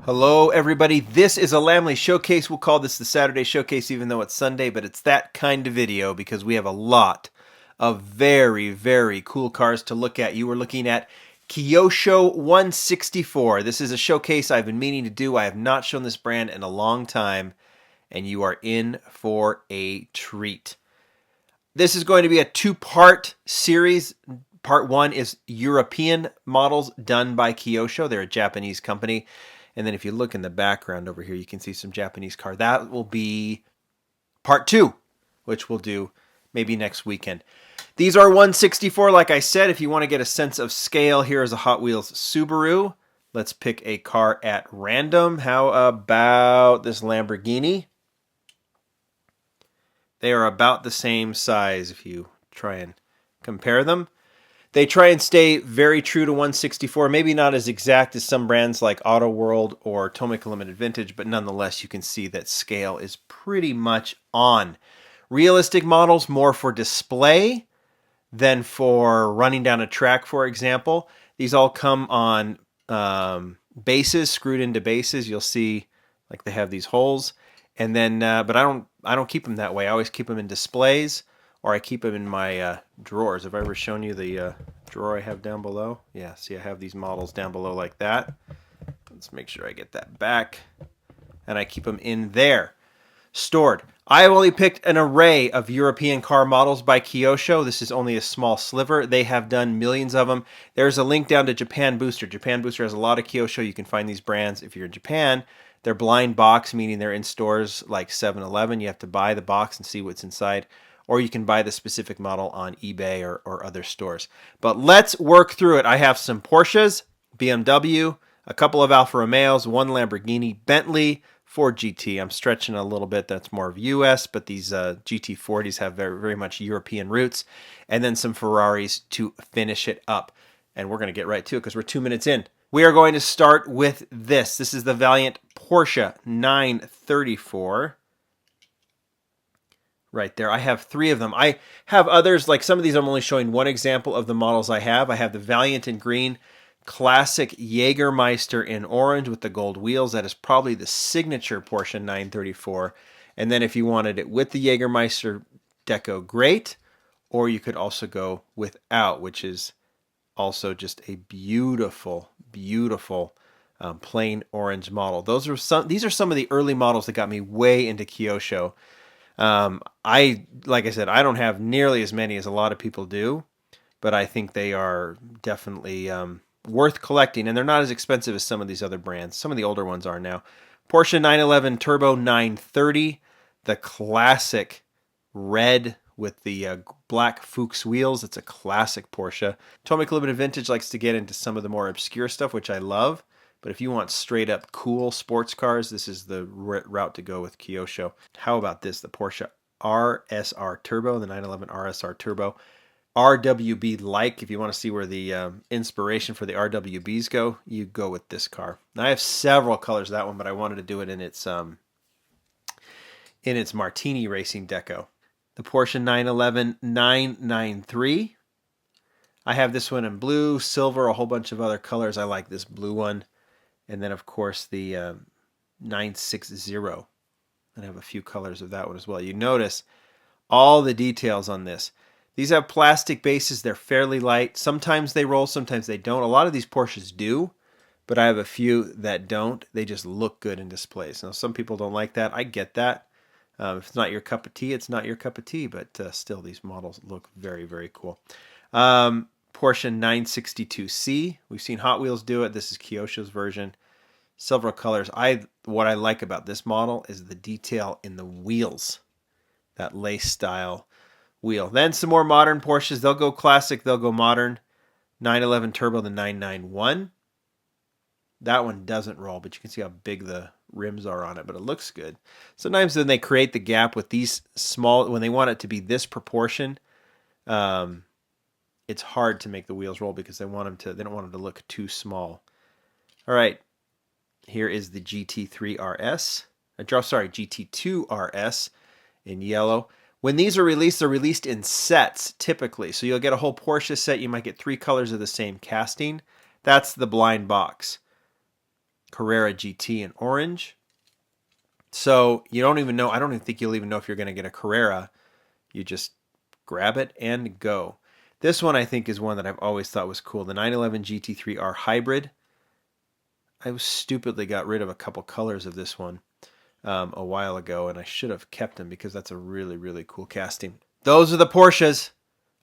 Hello, everybody. This is a Lamley Showcase. We'll call this the Saturday Showcase, even though it's Sunday, but it's that kind of video because we have a lot of very, very cool cars to look at. You were looking at Kyosho 164. This is a showcase I've been meaning to do. I have not shown this brand in a long time, and you are in for a treat. This is going to be a two-part series. Part one is European models done by Kyosho. They're a Japanese company. And then if you look in the background over here, you can see some Japanese car. That will be part two, which we'll do maybe next weekend. These are 164, like I said. If you want to get a sense of scale, here is a Hot Wheels Subaru. Let's pick a car at random. How about this Lamborghini? They are about the same size if you try and compare them. They try and stay very true to 164, maybe not as exact as some brands like Auto World or Tomica Limited Vintage, but nonetheless you can see that scale is pretty much on. Realistic models more for display than for running down a track, for example. These all come on bases, screwed into bases. You'll see like they have these holes. And then, but I don't keep them that way. I always keep them in displays, or I keep them in my drawers. Have I ever shown you the drawer I have down below? Yeah, see I have these models down below like that. Let's make sure I get that back. And I keep them in there, stored. I have only picked an array of European car models by Kyosho. This is only a small sliver. They have done millions of them. There's a link down to Japan Booster. Japan Booster has a lot of Kyosho. You can find these brands if you're in Japan. They're blind box, meaning they're in stores like 7-Eleven. You have to buy the box and see what's inside. Or you can buy the specific model on eBay or other stores. But let's work through it. I have some Porsches, BMW, a couple of Alfa Romeos, one Lamborghini, Bentley, Ford GT. I'm stretching a little bit. That's more of US, but these GT40s have very, very much European roots. And then some Ferraris to finish it up. And we're going to get right to it because we're 2 minutes in. We are going to start with this. This is the Valiant Porsche 934. Right there. I have three of them. I have others, like some of these I'm only showing one example of the models I have. I have the Valiant in green, classic Jägermeister in orange with the gold wheels. That is probably the signature Porsche 934. And then if you wanted it with the Jägermeister deco, great. Or you could also go without, which is also just a beautiful, beautiful plain orange model. These are some of the early models that got me way into Kyosho. Like I said, I don't have nearly as many as a lot of people do, but I think they are definitely worth collecting, and they're not as expensive as some of these other brands. Some of the older ones are now. Porsche 911 Turbo 930, the classic red with the black Fuchs wheels. It's a classic Porsche. Tomica Limited Vintage likes to get into some of the more obscure stuff, which I love. But if you want straight up cool sports cars, this is the route to go with Kyosho. How about this? The Porsche RSR Turbo, the 911 RSR Turbo. RWB-like, if you want to see where the inspiration for the RWBs go, you go with this car. Now, I have several colors of that one, but I wanted to do it in its Martini Racing deco. The Porsche 911 993. I have this one in blue, silver, a whole bunch of other colors. I like this blue one. And then, of course, the 960. And I have a few colors of that one as well. You notice all the details on this. These have plastic bases. They're fairly light. Sometimes they roll, sometimes they don't. A lot of these Porsches do, but I have a few that don't. They just look good in displays. Now, some people don't like that. I get that. If it's not your cup of tea, it's not your cup of tea. But still, these models look very, very cool. Porsche 962C. We've seen Hot Wheels do it. This is Kyosho's version. Several colors. What I like about this model is the detail in the wheels. That lace style wheel. Then some more modern Porsches. They'll go classic. They'll go modern. 911 Turbo, the 991. That one doesn't roll, but you can see how big the rims are on it, but it looks good. Sometimes then they create the gap with these small, when they want it to be this proportion, it's hard to make the wheels roll because they don't want them to look too small. All right, here is the GT3 RS. GT2 RS in yellow. When these are released, they're released in sets typically. So you'll get a whole Porsche set. You might get 3 colors of the same casting. That's the blind box. Carrera GT in orange. So you don't even know, I don't even think you'll even know if you're going to get a Carrera. You just grab it and go. This one I think is one that I've always thought was cool. The 911 GT3R Hybrid. I stupidly got rid of a couple colors of this one a while ago, and I should have kept them because that's a really, really cool casting. Those are the Porsches.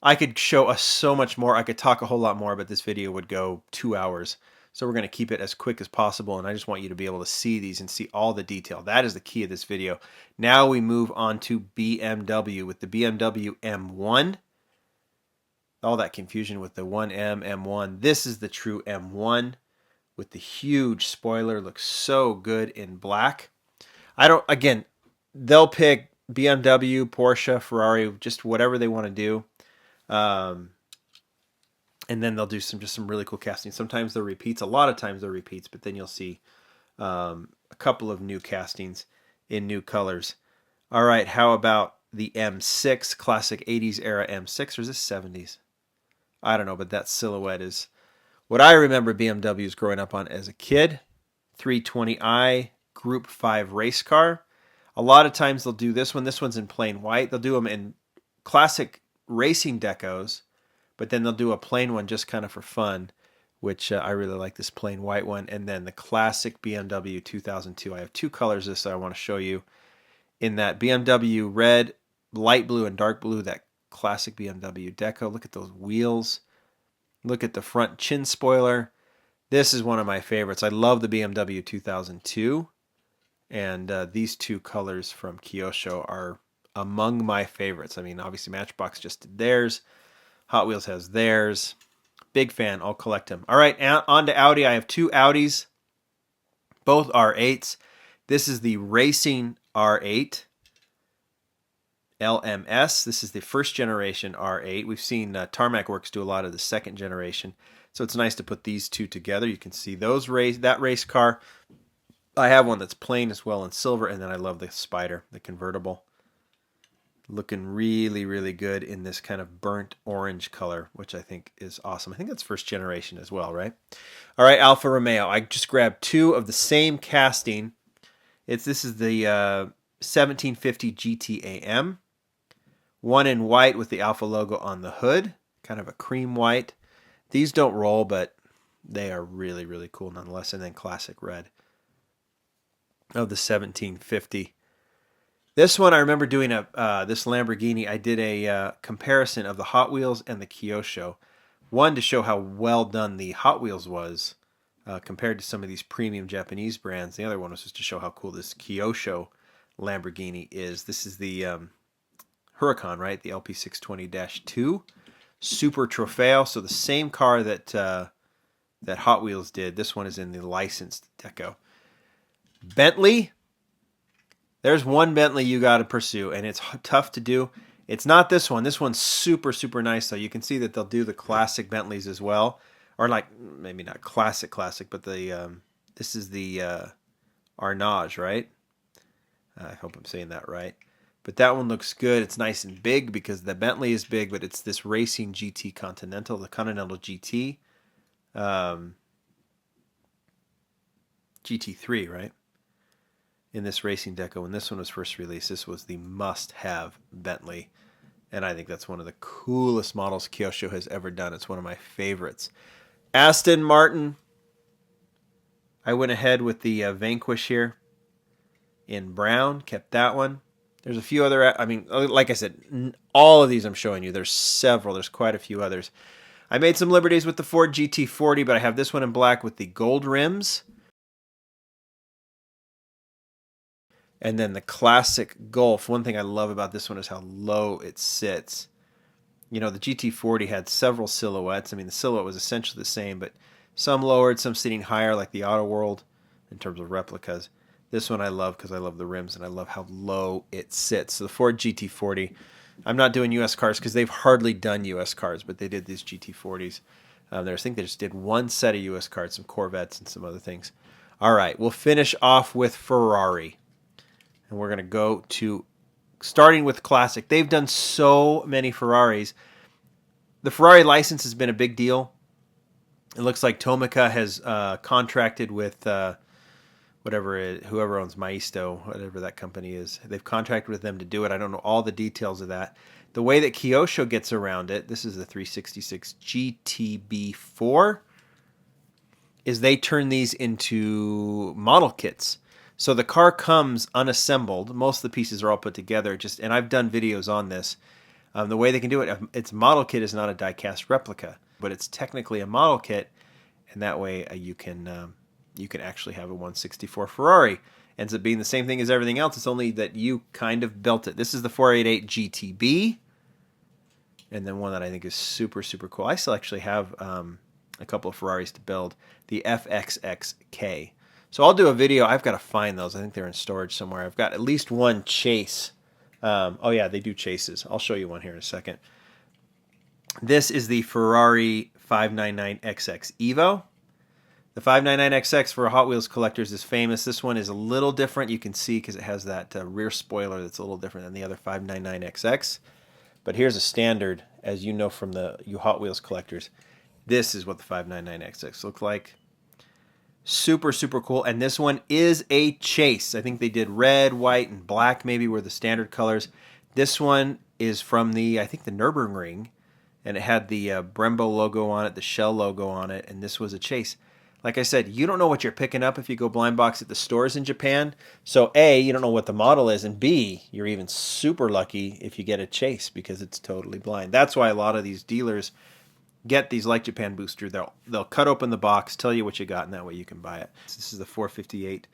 I could show us so much more. I could talk a whole lot more, but this video would go 2 hours. So we're going to keep it as quick as possible, and I just want you to be able to see these and see all the detail. That is the key of this video. Now we move on to BMW with the BMW M1. All that confusion with the 1M, M1. This is the true M1 with the huge spoiler. Looks so good in black. Again, they'll pick BMW, Porsche, Ferrari, just whatever they want to do. And then they'll do just some really cool casting. Sometimes they're repeats. A lot of times they're repeats, but then you'll see a couple of new castings in new colors. All right, how about the M6, classic 80s era M6, or is this 70s? I don't know, but that silhouette is what I remember BMWs growing up on as a kid. 320i Group 5 race car. A lot of times they'll do this one. This one's in plain white. They'll do them in classic racing decos, but then they'll do a plain one just kind of for fun, which I really like this plain white one. And then the classic BMW 2002. I have two colors of this I want to show you. In that BMW red, light blue, and dark blue, that classic BMW deco. Look at those wheels. Look at the front chin spoiler. This is one of my favorites. I love the BMW 2002. And these two colors from Kyosho are among my favorites. I mean, obviously Matchbox just did theirs. Hot Wheels has theirs. Big fan. I'll collect them. All right, on to Audi. I have two Audis. Both R8s. This is the Racing R8. LMS. This is the first generation R8. We've seen Tarmac Works do a lot of the second generation. So it's nice to put these two together. You can see that race car. I have one that's plain as well in silver, and then I love the Spider, the convertible. Looking really, really good in this kind of burnt orange color, which I think is awesome. I think that's first generation as well, right? All right, Alfa Romeo. I just grabbed two of the same casting. This is the 1750 GT-AM. One in white with the Alfa logo on the hood, kind of a cream white. These don't roll, but they are really, really cool nonetheless. And then classic red of the 1750. This one I remember doing this Lamborghini. I did a comparison of the Hot Wheels and the Kyosho. One to show how well done the Hot Wheels was compared to some of these premium Japanese brands. The other one was just to show how cool this Kyosho Lamborghini is. This is the Huracan, right? The LP620-2 Super Trofeo. So the same car that that Hot Wheels did. This one is in the licensed deco. Bentley. There's one Bentley you got to pursue, and it's tough to do. It's not this one. This one's super, super nice, though. You can see that they'll do the classic Bentleys as well. Or like, maybe not classic, but the this is the Arnage, right? I hope I'm saying that right. But that one looks good. It's nice and big because the Bentley is big, but it's this racing GT Continental, the Continental GT. GT3, right? In this racing deco. When this one was first released, this was the must-have Bentley. And I think that's one of the coolest models Kyosho has ever done. It's one of my favorites. Aston Martin. I went ahead with the Vanquish here in brown. Kept that one. There's a few other, I mean, like I said, all of these I'm showing you. There's several. There's quite a few others. I made some liberties with the Ford GT40, but I have this one in black with the gold rims. And then the classic Golf. One thing I love about this one is how low it sits. You know, the GT40 had several silhouettes. I mean, the silhouette was essentially the same, but some lowered, some sitting higher, like the Auto World in terms of replicas. This one I love because I love the rims and I love how low it sits. So the Ford GT40, I'm not doing U.S. cars because they've hardly done U.S. cars, but they did these GT40s. I think they just did one set of U.S. cars, some Corvettes and some other things. All right, we'll finish off with Ferrari. And we're going to go to, starting with classic. They've done so many Ferraris. The Ferrari license has been a big deal. It looks like Tomica has contracted with whoever owns Maisto, whatever that company is. They've contracted with them to do it. I don't know all the details of that. The way that Kyosho gets around it, this is the 366 GTB4, is they turn these into model kits. So the car comes unassembled. Most of the pieces are all put together. And I've done videos on this. The way they can do it, its model kit is not a die-cast replica, but it's technically a model kit, and that way you can actually have a 164 Ferrari. Ends up being the same thing as everything else. It's only that you kind of built it. This is the 488 GTB, and then one that I think is super, super cool. I still actually have a couple of Ferraris to build, the FXXK. So I'll do a video. I've got to find those. I think they're in storage somewhere. I've got at least one chase. Oh yeah, they do chases. I'll show you one here in a second. This is the Ferrari 599XX Evo. The 599XX for Hot Wheels collectors is famous. This one is a little different. You can see because it has that rear spoiler that's a little different than the other 599XX. But here's a standard, as you know from you Hot Wheels collectors. This is what the 599XX looks like. Super, super cool. And this one is a chase. I think they did red, white, and black maybe were the standard colors. This one is from I think the Nürburgring. And it had the Brembo logo on it, the Shell logo on it. And this was a chase. Like I said, you don't know what you're picking up if you go blind box at the stores in Japan. So A, you don't know what the model is. And B, you're even super lucky if you get a chase because it's totally blind. That's why a lot of these dealers get these Like Japan booster. They'll cut open the box, tell you what you got, and that way you can buy it. This is the 458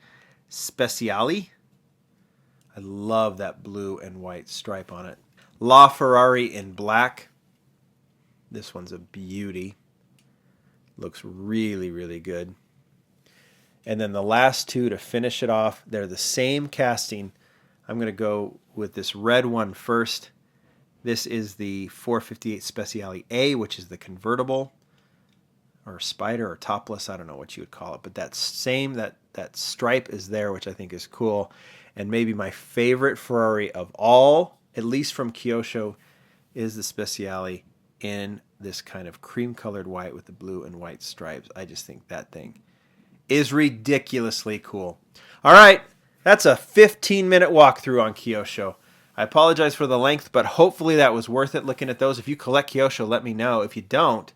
Speciale. I love that blue and white stripe on it. La Ferrari in black. This one's a beauty. Looks really, really good. And then the last two to finish it off, they're the same casting. I'm going to go with this red one first. This is the 458 Speciale A, which is the convertible, or spider, or topless. I don't know what you would call it, but that stripe is there, which I think is cool. And maybe my favorite Ferrari of all, at least from Kyosho, is the Speciale in this kind of cream-colored white with the blue and white stripes. I just think that thing is ridiculously cool. All right, that's a 15-minute walkthrough on Kyosho. I apologize for the length, but hopefully that was worth it looking at those. If you collect Kyosho, let me know. If you don't,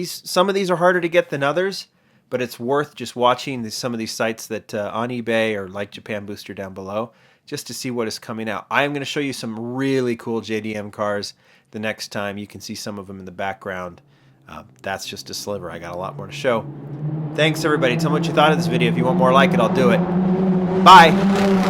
some of these are harder to get than others, but it's worth just watching some of these sites that on eBay or Like Japan Booster down below just to see what is coming out. I am going to show you some really cool JDM cars the next time. You can see some of them in the background. That's just a sliver. I got a lot more to show. Thanks, everybody. Tell me what you thought of this video. If you want more like it, I'll do it. Bye.